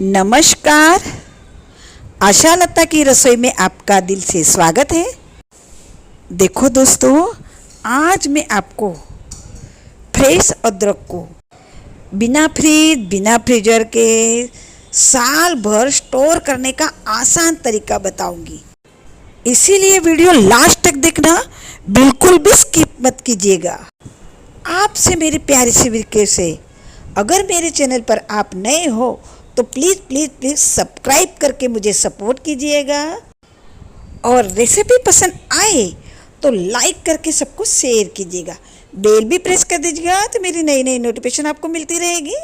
नमस्कार। आशा लता की रसोई में आपका दिल से स्वागत है। देखो दोस्तों, आज मैं आपको फ्रेश अदरक को बिना फ्रिज बिना फ्रीजर के साल भर स्टोर करने का आसान तरीका बताऊंगी। इसीलिए वीडियो लास्ट तक देखना, बिल्कुल भी स्किप मत कीजिएगा। आपसे मेरी प्यारी सी रिक्वेस्ट है, अगर मेरे चैनल पर आप नए हो तो प्लीज़ सब्सक्राइब करके मुझे सपोर्ट कीजिएगा, और रेसिपी पसंद आए तो लाइक करके सबको शेयर कीजिएगा। बेल भी प्रेस कर दीजिएगा तो मेरी नई नई नोटिफिकेशन आपको मिलती रहेगी।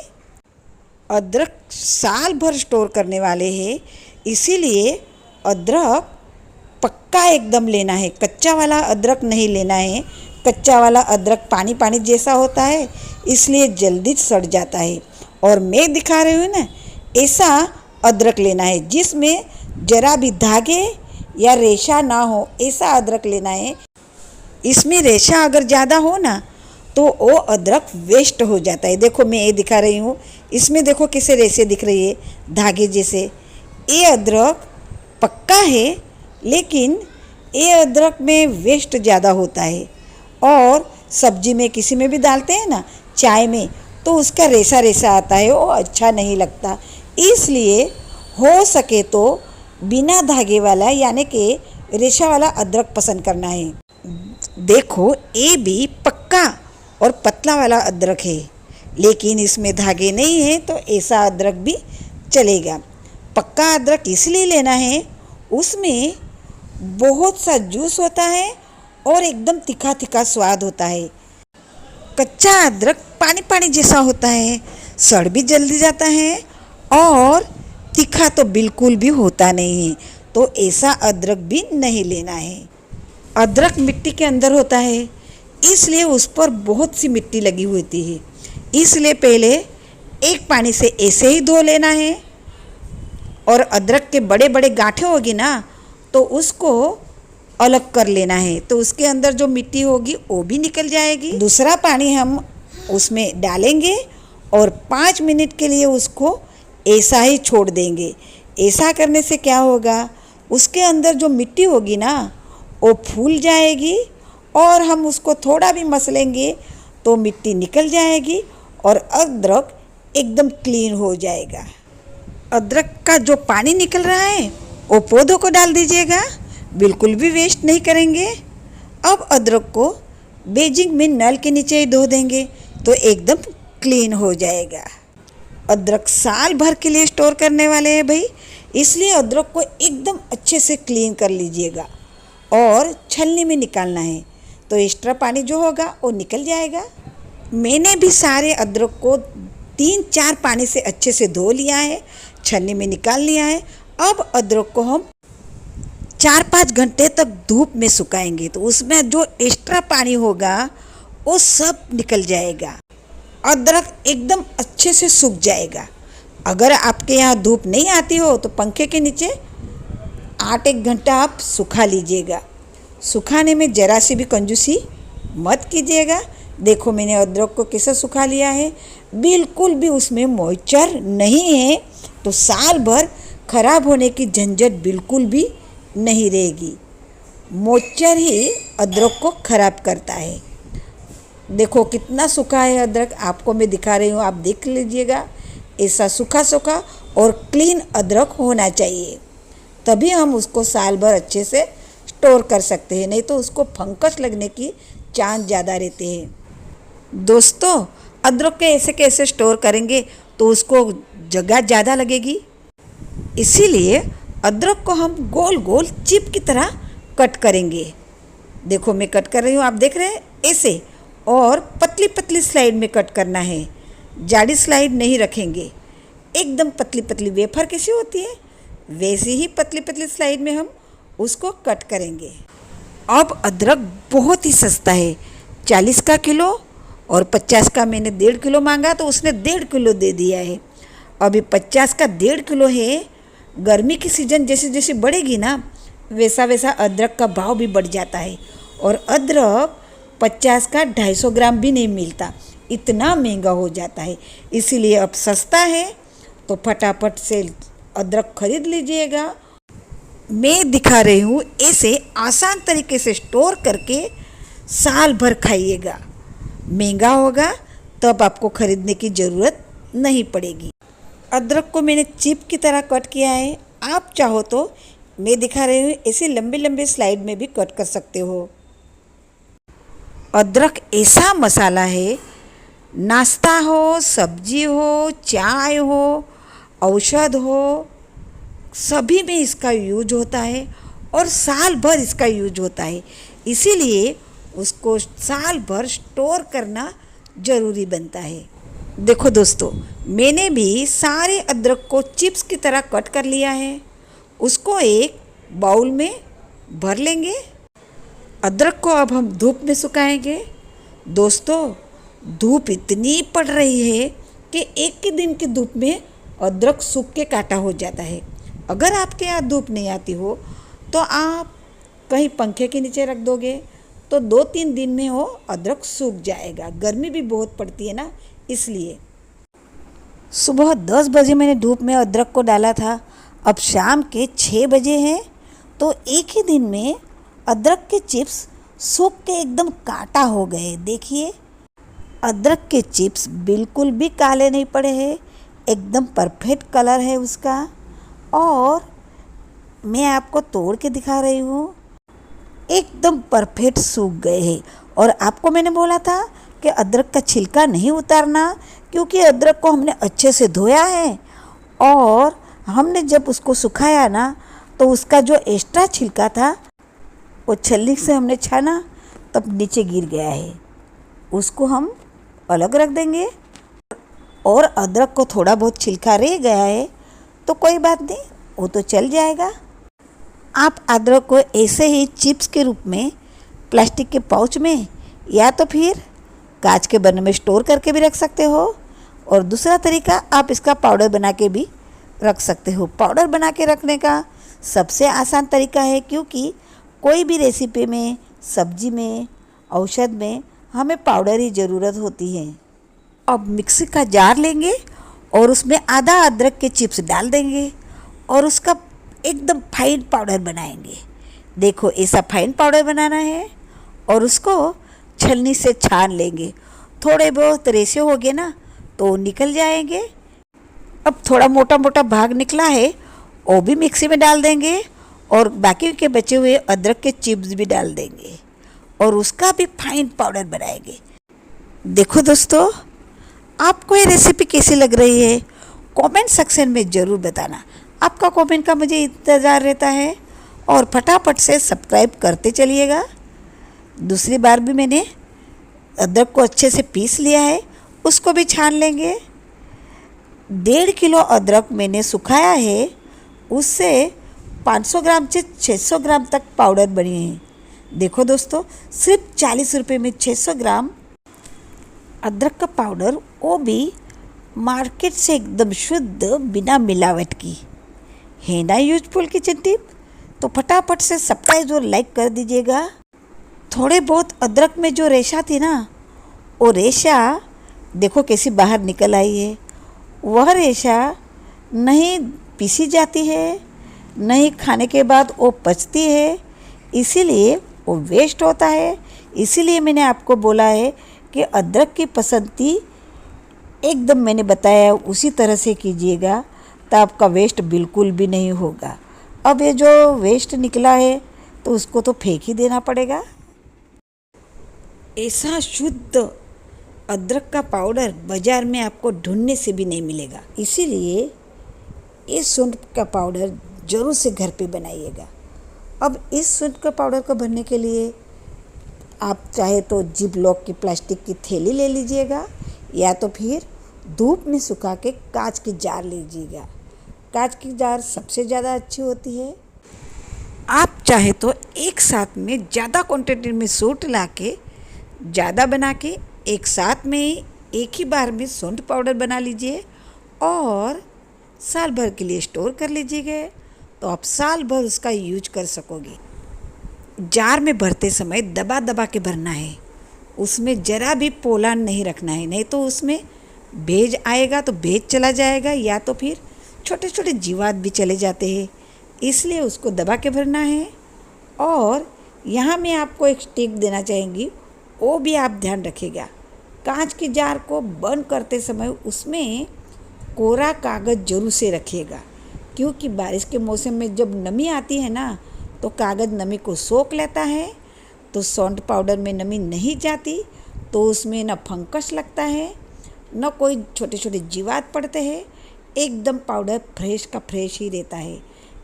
अदरक साल भर स्टोर करने वाले हैं, इसीलिए अदरक पक्का एकदम लेना है। कच्चा वाला अदरक नहीं लेना है। कच्चा वाला अदरक पानी पानी जैसा होता है, इसलिए जल्दी सड़ जाता है। और मैं दिखा रही हूँ ना, ऐसा अदरक लेना है जिसमें जरा भी धागे या रेशा ना हो, ऐसा अदरक लेना है। इसमें रेशा अगर ज़्यादा हो ना तो वो अदरक वेस्ट हो जाता है। देखो मैं ये दिखा रही हूँ, इसमें देखो कैसे रेशे दिख रही है, धागे जैसे। ये अदरक पक्का है, लेकिन ये अदरक में वेस्ट ज़्यादा होता है। और सब्जी में किसी में भी डालते हैं ना, चाय में, तो उसका रेशा रेशा आता है, वो अच्छा नहीं लगता। इसलिए हो सके तो बिना धागे वाला यानी कि रेशा वाला अदरक पसंद करना है। देखो ये भी पक्का और पतला वाला अदरक है, लेकिन इसमें धागे नहीं है, तो ऐसा अदरक भी चलेगा। पक्का अदरक इसलिए लेना है, उसमें बहुत सा जूस होता है और एकदम तीखा तीखा स्वाद होता है। कच्चा अदरक पानी पानी जैसा होता है, सड़ भी जल्दी जाता है और तीखा तो बिल्कुल भी होता नहीं है, तो ऐसा अदरक भी नहीं लेना है। अदरक मिट्टी के अंदर होता है, इसलिए उस पर बहुत सी मिट्टी लगी होती है। इसलिए पहले एक पानी से ऐसे ही धो लेना है, और अदरक के बड़े बड़े गांठे होगी ना, तो उसको अलग कर लेना है, तो उसके अंदर जो मिट्टी होगी वो भी निकल जाएगी। दूसरा पानी हम उसमें डालेंगे और 5 मिनट के लिए उसको ऐसा ही छोड़ देंगे। ऐसा करने से क्या होगा, उसके अंदर जो मिट्टी होगी ना वो फूल जाएगी, और हम उसको थोड़ा भी मसलेंगे तो मिट्टी निकल जाएगी और अदरक एकदम क्लीन हो जाएगा। अदरक का जो पानी निकल रहा है वो पौधों को डाल दीजिएगा, बिल्कुल भी वेस्ट नहीं करेंगे। अब अदरक को बेजिंग में नल के नीचे ही धो देंगे तो एकदम क्लीन हो जाएगा। अदरक साल भर के लिए स्टोर करने वाले हैं भाई, इसलिए अदरक को एकदम अच्छे से क्लीन कर लीजिएगा और छलनी में निकालना है, तो एक्स्ट्रा पानी जो होगा वो निकल जाएगा। मैंने भी सारे अदरक को 3-4 पानी से अच्छे से धो लिया है, छलनी में निकाल लिया है। अब अदरक को हम 4-5 घंटे तक धूप में सुखाएंगे, तो उसमें जो एक्स्ट्रा पानी होगा वो सब निकल जाएगा। अदरक एकदम अच्छे से सूख जाएगा। अगर आपके यहाँ धूप नहीं आती हो तो पंखे के नीचे 8-1 घंटा आप सुखा लीजिएगा। सुखाने में ज़रा सी भी कंजूसी मत कीजिएगा। देखो मैंने अदरक को कैसे सुखा लिया है, बिल्कुल भी उसमें मॉइस्चर नहीं है, तो साल भर खराब होने की झंझट बिल्कुल भी नहीं रहेगी। मॉइस्चर ही अदरक को खराब करता है। देखो कितना सूखा है अदरक, आपको मैं दिखा रही हूँ, आप देख लीजिएगा। ऐसा सूखा सूखा और क्लीन अदरक होना चाहिए, तभी हम उसको साल भर अच्छे से स्टोर कर सकते हैं, नहीं तो उसको फंगस लगने की चांस ज़्यादा रहते हैं। दोस्तों, अदरक के ऐसे कैसे स्टोर करेंगे तो उसको जगह ज़्यादा लगेगी, इसीलिए अदरक को हम गोल गोल चिप की तरह कट करेंगे। देखो मैं कट कर रही हूँ, आप देख रहे हैं ऐसे, और पतली पतली स्लाइड में कट करना है, जाड़ी स्लाइड नहीं रखेंगे। एकदम पतली पतली वेफर कैसी होती है वैसी ही पतली पतली स्लाइड में हम उसको कट करेंगे। अब अदरक बहुत ही सस्ता है, 40 का किलो, और 50 का मैंने 1.5 किलो मांगा तो उसने 1.5 किलो दे दिया है। अभी 50 का 1.5 किलो है। गर्मी की सीज़न जैसे जैसे बढ़ेगी ना, वैसा वैसा अदरक का भाव भी बढ़ जाता है, और अदरक 50 का 250 ग्राम भी नहीं मिलता, इतना महंगा हो जाता है। इसीलिए अब सस्ता है तो फटाफट से अदरक खरीद लीजिएगा। मैं दिखा रही हूँ, ऐसे आसान तरीके से स्टोर करके साल भर खाइएगा। महंगा होगा तब आपको खरीदने की ज़रूरत नहीं पड़ेगी। अदरक को मैंने चिप की तरह कट किया है। आप चाहो तो मैं दिखा रही हूँ ऐसे लंबे लंबे स्लाइड में भी कट कर सकते हो। अदरक ऐसा मसाला है, नाश्ता हो, सब्जी हो, चाय हो, औषध हो, सभी में इसका यूज होता है और साल भर इसका यूज होता है। इसीलिए उसको साल भर स्टोर करना ज़रूरी बनता है। देखो दोस्तों, मैंने भी सारे अदरक को चिप्स की तरह कट कर लिया है। उसको एक बाउल में भर लेंगे। अदरक को अब हम धूप में सुखाएंगे। दोस्तों, धूप इतनी पड़ रही है कि एक ही दिन की धूप में अदरक सूख के काटा हो जाता है। अगर आपके यहाँ धूप नहीं आती हो तो आप कहीं पंखे के नीचे रख दोगे तो 2-3 दिन में वो अदरक सूख जाएगा। गर्मी भी बहुत पड़ती है ना, इसलिए। सुबह 10 बजे मैंने धूप में अदरक को डाला था। अब शाम के 6 बजे हैं, तो एक ही दिन में अदरक के चिप्स सूख के एकदम काटा हो गए। देखिए, अदरक के चिप्स बिल्कुल भी काले नहीं पड़े हैं, एकदम परफेक्ट कलर है उसका। और मैं आपको तोड़ के दिखा रही हूँ, एकदम परफेक्ट सूख गए हैं। और आपको मैंने बोला था कि अदरक का छिलका नहीं उतारना, क्योंकि अदरक को हमने अच्छे से धोया है और हमने जब उसको सुखाया ना तो उसका जो एक्स्ट्रा छिलका था वो छलनी से हमने छाना तब नीचे गिर गया है। उसको हम अलग रख देंगे। और अदरक को थोड़ा बहुत छिलका रह गया है तो कोई बात नहीं, वो तो चल जाएगा। आप अदरक को ऐसे ही चिप्स के रूप में प्लास्टिक के पाउच में या तो फिर कांच के बर्नर में स्टोर करके भी रख सकते हो। और दूसरा तरीका, आप इसका पाउडर बना के भी रख सकते हो। पाउडर बना के रखने का सबसे आसान तरीका है, क्योंकि कोई भी रेसिपी में, सब्जी में, औषध में हमें पाउडर ही ज़रूरत होती है। अब मिक्सी का जार लेंगे और उसमें आधा अदरक के चिप्स डाल देंगे और उसका एकदम फाइन पाउडर बनाएंगे। देखो, ऐसा फाइन पाउडर बनाना है और उसको छलनी से छान लेंगे। थोड़े बहुत रेशे हो गए ना तो निकल जाएंगे। अब थोड़ा मोटा मोटा भाग निकला है, वो भी मिक्सी में डाल देंगे और बाकी के बचे हुए अदरक के चिप्स भी डाल देंगे और उसका भी फाइन पाउडर बनाएंगे। देखो दोस्तों, आपको ये रेसिपी कैसी लग रही है कमेंट सेक्शन में ज़रूर बताना। आपका कमेंट का मुझे इंतज़ार रहता है और फटाफट से सब्सक्राइब करते चलिएगा। दूसरी बार भी मैंने अदरक को अच्छे से पीस लिया है, उसको भी छान लेंगे। 1.5 किलो अदरक मैंने सुखाया है, उससे 500 ग्राम से 600 ग्राम तक पाउडर बने हैं। देखो दोस्तों, सिर्फ 40 रुपये में 600 ग्राम अदरक का पाउडर, वो भी मार्केट से एकदम शुद्ध, बिना मिलावट की है ना यूजफुल किचन टिप। तो फटाफट से सब्सक्राइब और लाइक कर दीजिएगा। थोड़े बहुत अदरक में जो रेशा थी ना, वो रेशा देखो कैसी बाहर निकल आई है। वह रेशा नहीं पीसी जाती है, नहीं खाने के बाद वो पचती है, इसीलिए वो वेस्ट होता है। इसीलिए मैंने आपको बोला है कि अदरक की पसंदी एकदम मैंने बताया उसी तरह से कीजिएगा, तो आपका वेस्ट बिल्कुल भी नहीं होगा। अब ये जो वेस्ट निकला है तो उसको तो फेंक ही देना पड़ेगा। ऐसा शुद्ध अदरक का पाउडर बाज़ार में आपको ढूंढने से भी नहीं मिलेगा। इसीलिए इस सूंठ का पाउडर ज़रूर से घर पे बनाइएगा। अब इस सूंठ का पाउडर को भरने के लिए आप चाहे तो जिप लॉक की प्लास्टिक की थैली ले लीजिएगा, या तो फिर धूप में सुखा के कांच की जार लीजिएगा। कांच की जार सबसे ज़्यादा अच्छी होती है। आप चाहे तो एक साथ में ज़्यादा क्वांटिटी में सूंठ ला के ज़्यादा बना के एक साथ में ही एक ही बार में सूंठ पाउडर बना लीजिए और साल भर के लिए स्टोर कर लीजिएगा, तो आप साल भर उसका यूज कर सकोगे। जार में भरते समय दबा दबा के भरना है, उसमें ज़रा भी पोलान नहीं रखना है, नहीं तो उसमें भेज आएगा तो भेज चला जाएगा, या तो फिर छोटे छोटे जीवात भी चले जाते हैं, इसलिए उसको दबा के भरना है। और यहाँ मैं आपको एक टिप देना चाहूँगी, वो भी आप ध्यान रखिएगा। कांच के जार को बंद करते समय उसमें कोरा कागज़ जरूर से रखिएगा, क्योंकि बारिश के मौसम में जब नमी आती है ना, तो कागज़ नमी को सोख लेता है, तो सौंठ पाउडर में नमी नहीं जाती, तो उसमें न फंगस लगता है, न कोई छोटे छोटे जीवात पड़ते हैं, एकदम पाउडर फ्रेश का फ्रेश ही रहता है।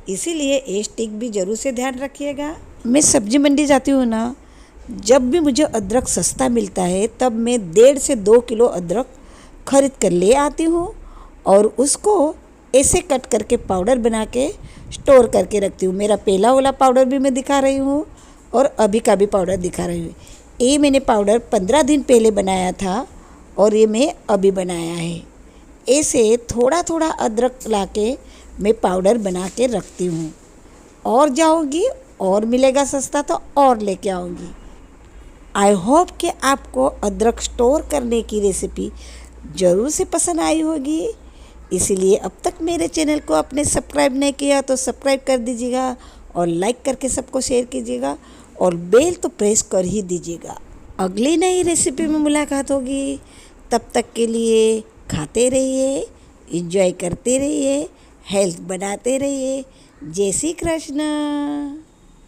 इसीलिए ये स्टिक भी ज़रूर से ध्यान रखिएगा। मैं सब्जी मंडी जाती हूँ ना, जब भी मुझे अदरक सस्ता मिलता है तब मैं 1.5 से 2 किलो अदरक खरीद कर ले आती हूँ और उसको ऐसे कट करके पाउडर बना के स्टोर करके रखती हूँ। मेरा पहला वाला पाउडर भी मैं दिखा रही हूँ और अभी का भी पाउडर दिखा रही हूँ। ये मैंने पाउडर 15 दिन पहले बनाया था और ये मैं अभी बनाया है। ऐसे थोड़ा थोड़ा अदरक लाके मैं पाउडर बना के रखती हूँ, और जाऊँगी और मिलेगा सस्ता तो और लेके आऊँगी। आई होप कि आपको अदरक स्टोर करने की रेसिपी ज़रूर से पसंद आई होगी। इसीलिए अब तक मेरे चैनल को आपने सब्सक्राइब नहीं किया तो सब्सक्राइब कर दीजिएगा और लाइक करके सबको शेयर कीजिएगा और बेल तो प्रेस कर ही दीजिएगा। अगली नई रेसिपी में मुलाकात होगी, तब तक के लिए खाते रहिए, एंजॉय करते रहिए, हेल्थ बनाते रहिए। जय श्री कृष्ण।